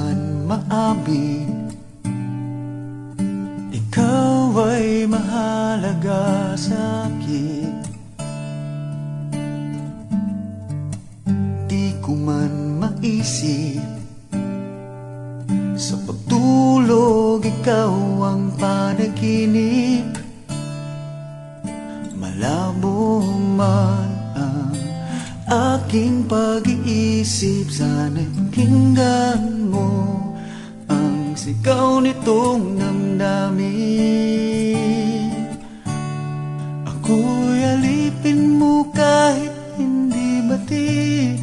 man maamin, ikaw ay mahalaga sa'kin. Di ko man maisip, sa pagtulog ikaw ang panaginip. Malabo man ang aking pag-iisip, sana'y pakinggan mo ang sigaw nitong damdamin. Ako'y alipin mo kahit hindi batid.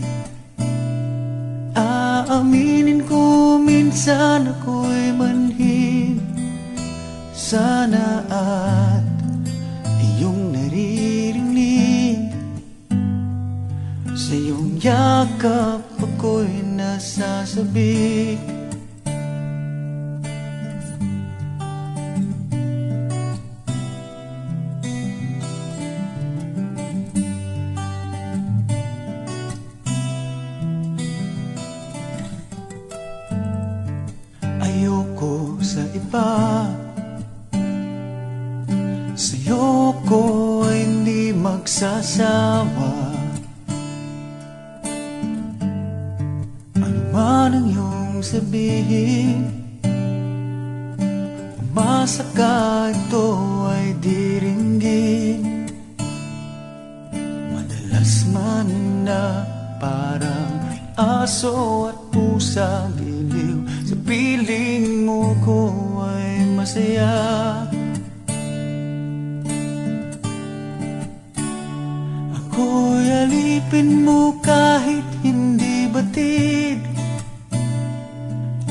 Aaminin ko minsan ako'y manhid. Sana at iyong naririnig, sa iyong yakap ako'y nasasabik. Ayoko sa iba, sa'yo ko ay hindi magsasawa. Ano man ang iyong sabihin, umasa ka ito ay diringgin. Madalas man na parang aso at pusa giliw, sa piling mo ko ay masaya. Ako'y alipin mo kahit hindi batid.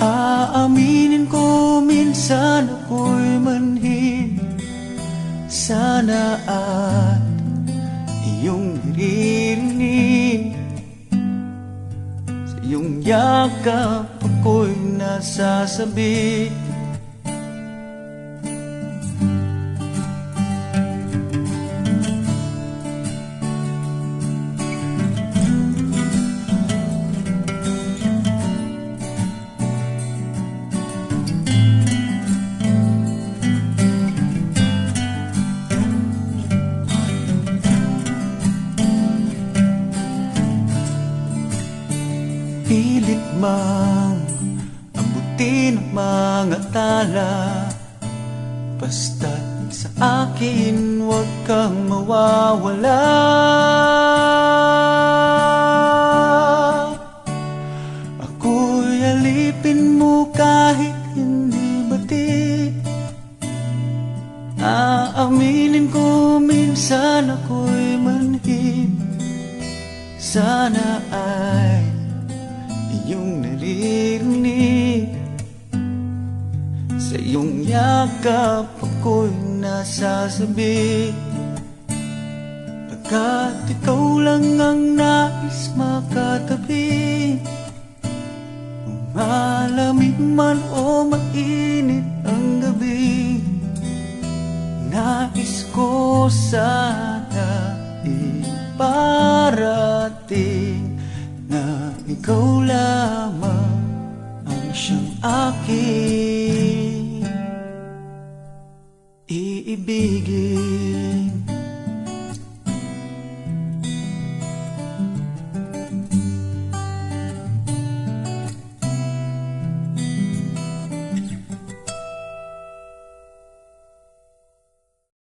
Aaminin ko minsan ako'y manhid. Sana at iyong naririnig, sa iyong yakap ako'y nasasabik. Pilit mang abutin ang mga tala, basta't sa akin huwag kang mawawala. Ako'y alipin mo kahit hindi batid. Aaminin ko minsan ako'y manhid. Sana ay iyong naririnig, sa iyong yakap ako'y nasasabik. Pagkat ikaw lang ang nais makatabi, kung malamig man o mainit ang gabi, nais ko sana iparating na ikaw lamang ang siyang aking iibigin.